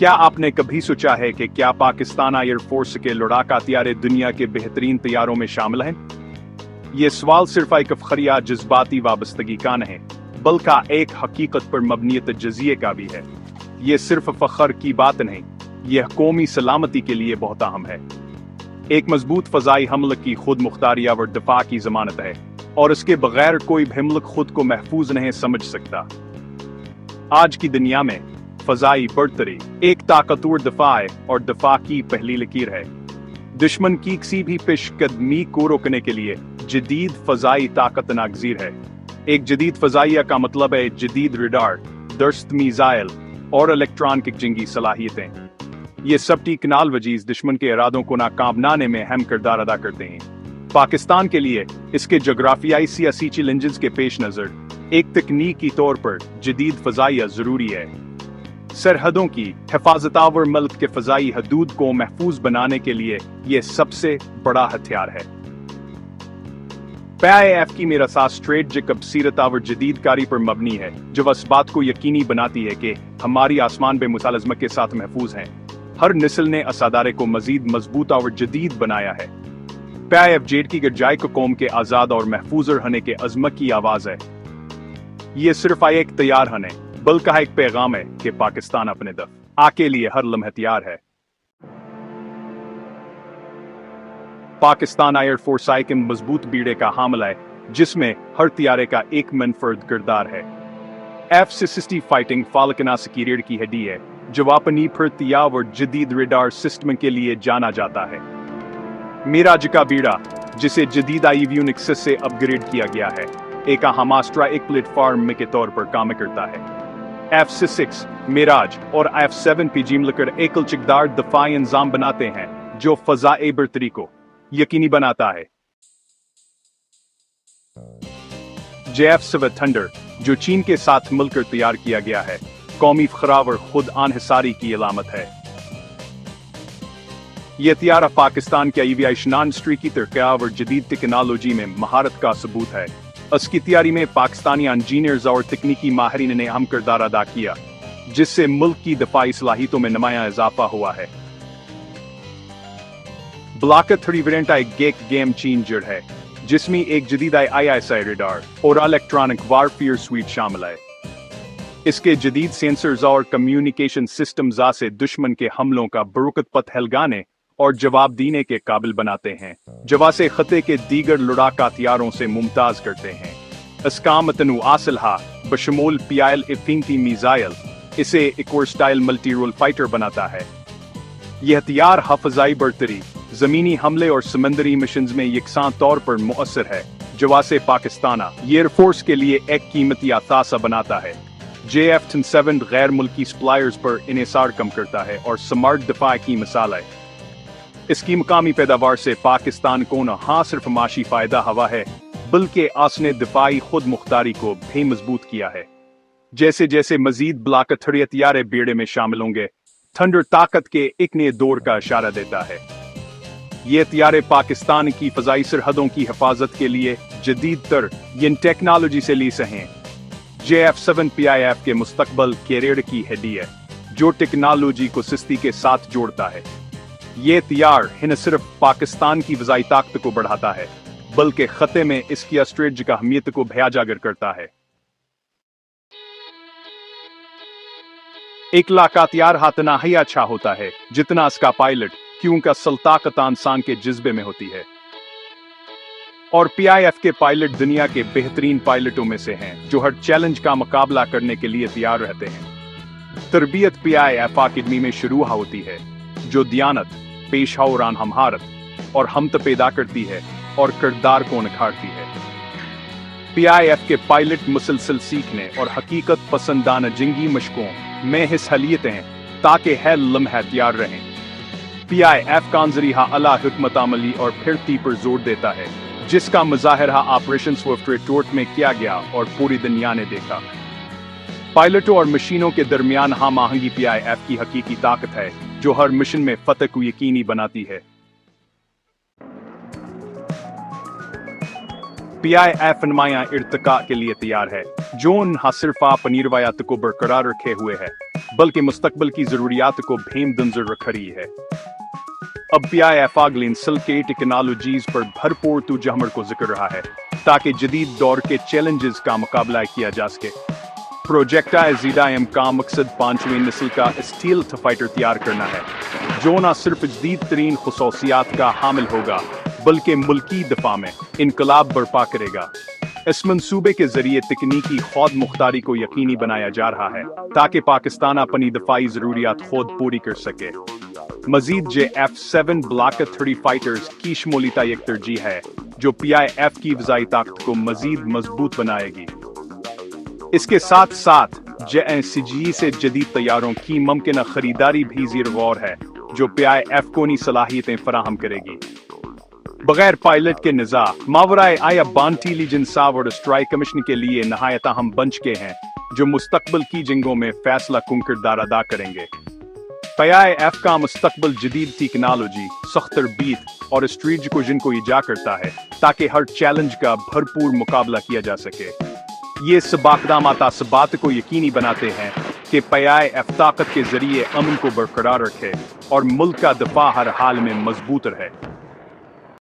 क्या आपने कभी सोचा है कि क्या पाकिस्तान एयर फोर्स के लड़ाका हथियार दुनिया के बेहतरीन तैयारों में शामिल हैं? ये सवाल सिर्फ एक फखर या जज्बाती वाबस्तगी का नहीं, बल्कि एक हकीकत पर मबनियत जजिए का भी है। ये सिर्फ फखर की बात नहीं, यह कौमी सलामती के लिए बहुत अहम है। एक मजबूत फजाई हमले की खुद मुख्तारी और दफा की जमानत है, और इसके बगैर कोई भी मुल्क खुद को महफूज नहीं समझ सकता। आज की दुनिया में फजाई बर्तरी एक ताकतवर दफा है और दफा की पहली लकीर है। दुश्मन की किसी भी पेशकदमी को रोकने के लिए जदीद फजाई ताकत नागजीर है। एक जदीद फजाइया का मतलब है जदीद रडार, दस्त मिसाइल और इलेक्ट्रॉनिक जंगी सलाहियतें। ये सब टेक्नोलॉजीज वजीज दुश्मन के इरादों को नाकाम बनाने में अहम किरदार अदा करते हैं। पाकिस्तान के लिए इसके जोग्राफियाई सियासी चैलेंजेस के पेश नजर एक तकनीकी तौर पर जदीद फजाइया जरूरी है। सरहदों की हिफाजत और मुल्क के फजाई हदूद को महफूज बनाने के लिए यह सबसे बड़ा हथियार है। PIF की मेरा साथ स्ट्रेटजिक बसीरत और जदीदकारी पर मबनी है, जो इस बात को यकीनी बनाती है कि हमारी आसमान बेमुसालजमत के साथ महफूज हैं। हर नस्ल ने असादारे को मजीद मजबूत और जदीद बनाया है। PIF जेड की गिरजाई को कौम के आजाद और महफूज रहने के अजमत की आवाज है। ये सिर्फ एक तैयार हने बल्कि एक पैगाम है कि पाकिस्तान अपने दफ आके लिए हर लम्हे तैयार है। पाकिस्तान एयर फोर्स एक मजबूत बीड़े का हामला है, जिसमें हर तैयारे का एक मनफर्द किरदार है। F-60 फाइटिंग फाल्कन सिक्योरिटी की हड्डी है, जो अपनी फर्तिया और जदीद रडार सिस्टम के लिए जाना जाता है। मिराज का बीड़ा, जिसे जदीद आईवियोनिक्स से अपग्रेड किया गया है, एक हमास्ट्रा एक प्लेटफॉर्म के तौर पर काम करता है। F-6 मिराज और F-7 PG मिलकर एक लचकदार दफाई इंजाम बनाते हैं, जो फजाए बर्तरी को यकीनी बनाता है। JF-7 थंडर, जो चीन के साथ मिलकर तैयार किया गया है, कौमी फखरा और खुद आनहिसारी की अलामत है। यह हथियार पाकिस्तान के एविएशन इंडस्ट्री की तरक्की और जदीद टेक्नोलॉजी में महारत का सबूत है। इसकी तैयारी में पाकिस्तानी इंजीनियर्स और तकनीकी माहिरीन ने अहम किरदार अदा किया, जिससे मुल्क की दफाई सलाहियतों में नुमायां इजाफा हुआ है। ब्लॉक 3 वेरिएंट एक गेम चेंजर है, जिसमें एक जदीद ISI रडार और इलेक्ट्रॉनिक वारफेयर स्वीट शामिल है। इसके जदीद सेंसर्स और कम्युनिकेशन सिस्टम्स से दुश्मन के हमलों का बरुकत पथ हिलगाने और जवाब देने के काबिल बनाते हैं, जवा से खते के दीगर लड़ाका हथियारों से मुमताज करते हैं। इसका मतनु आसलहा बशमूल PIL इफिंटी मिसाइल इसे एक वर्सटाइल मल्टी रोल फाइटर बनाता है। यह हथियार हफजाई बर्तरी, जमीनी हमले और समंदरी मिशंस में यकसान तौर पर मुअस्सर है, जवा से पाकिस्तान एयरफोर्स के लिए एक कीमती अथासा बनाता है। JF-7 गैर मुल्की सप्लायर्स पर इन्हिसार कम करता है और स्मार्ट दफा की मिसाल है। इसकी मुकामी पैदावार से पाकिस्तान को न सिर्फ माशी फायदा हुआ है, बल्कि आसने दिफाई खुद मुख्तारी को भी मजबूत किया है। जैसे जैसे मजीद ब्लॉक हथियार बेड़े में शामिल होंगे, थंडर ताकत के एक नए दौर का इशारा देता है। ये हथियार पाकिस्तान की फजाई सरहदों की हिफाजत के लिए जदीद तर इन टेक्नोलॉजी से लीस हैं। JF-7 PIF के मुस्तकबल के रीढ़ की हड्डी है, जो टेक्नोलॉजी को सिस्ती के साथ जोड़ता है। ये हथियार न सिर्फ पाकिस्तान की फजाई ताकत को बढ़ाता है, बल्कि खते में इसकी स्ट्रेटजिक अहमियत को भी उजागर करता है। एक लाका हथियार हाथना ही अच्छा होता है, जितना इसका पायलट क्योंकि असल ताकत इंसान के जज्बे में होती है। और PIF के पायलट दुनिया के बेहतरीन पायलटों में से हैं, जो हर चैलेंज का मुकाबला करने के लिए तैयार रहते हैं। तरबियत PIF अकादमी में शुरू होती है, जो दियानत, पेशवारान हमहारत और हमत पैदा करती है और किरदार को निखारती है। PIF के पायलट मुसलसल सीखने और हकीकत पसंदाना जंगी मशकों में हिस्सा लेते हैं, ताकि हर लम्हा तैयार रहें। PIF का जरिया अला हिकमत अमली और फिरती पर जोर देता है, जिसका मुजाहिरा ऑपरेशन स्विफ्ट रिटोर्ट में किया गया और पूरी दुनिया ने देखा। पायलटों और मशीनों के दरमियान हम आहंगी PIF की हकीकी ताकत है, जो हर मिशन में फतह को यकीनी बनाती है। PIF नुमाया इर्तिका के लिए तैयार है, जो न सिर्फ आप पनीरवायात को बरकरार रखे हुए है, बल्कि मुस्तकबिल की ज़रूरियात को भी मंजर रख रही है। अब PIF अगले नस्ल के टेक्नोलॉजीज पर भरपूर तवज्जो को जिक्र रहा है ताकि जदीद दौर के चैलेंजेस का मुकाबला किया जा सके। प्रोजेक्ट ज़ीडाएम का मकसद 5वीं नस्ल का स्टील्थ फाइटर तैयार करना है जो न सिर्फ जदीद तरीन खुसूसियात का हामिल होगा बल्कि मुल्की दफा में इनकलाब बर्पा करेगा। इस मंसूबे के जरिए तकनीकी खुद मुख्तारी को यकीनी बनाया जा रहा है ताकि पाकिस्तान अपनी दफाई ज़रूरियात खुद पूरी कर सके। मजीद JF-7 ब्लॉक 30 फाइटर्स की शमूलियत एक तरजीह है जो PIF की फ़ज़ाई ताकत को मजीद मजबूत बनाएगी। इसके साथ साथ JCG से जदीद तैयारों की मुमकिन खरीदारी भी ज़ेर गौर है जो PIF को नई सलाहियतें फराहम करेगी। बगैर पायलट के निज़ा मावराए आया इंटेलिजेंस और स्ट्राइक कमीशन के लिए नहायत अहम बन चुके हैं जो मुस्तकबिल की जंगों में फैसला कुन किरदार अदा करेंगे। PIF का मुस्तकबिल जदीद टेक्नोलॉजी, सख्त तरबीत और स्ट्रेटजी को इजा करता है ताकि हर चैलेंज का भरपूर मुकाबला किया जा सके। ये सबकदाम तासबात को यकीनी बनाते हैं कि PIF ताकत के जरिए अमन को बरकरार रखे और मुल्क का दफा हर हाल में मजबूत रहे।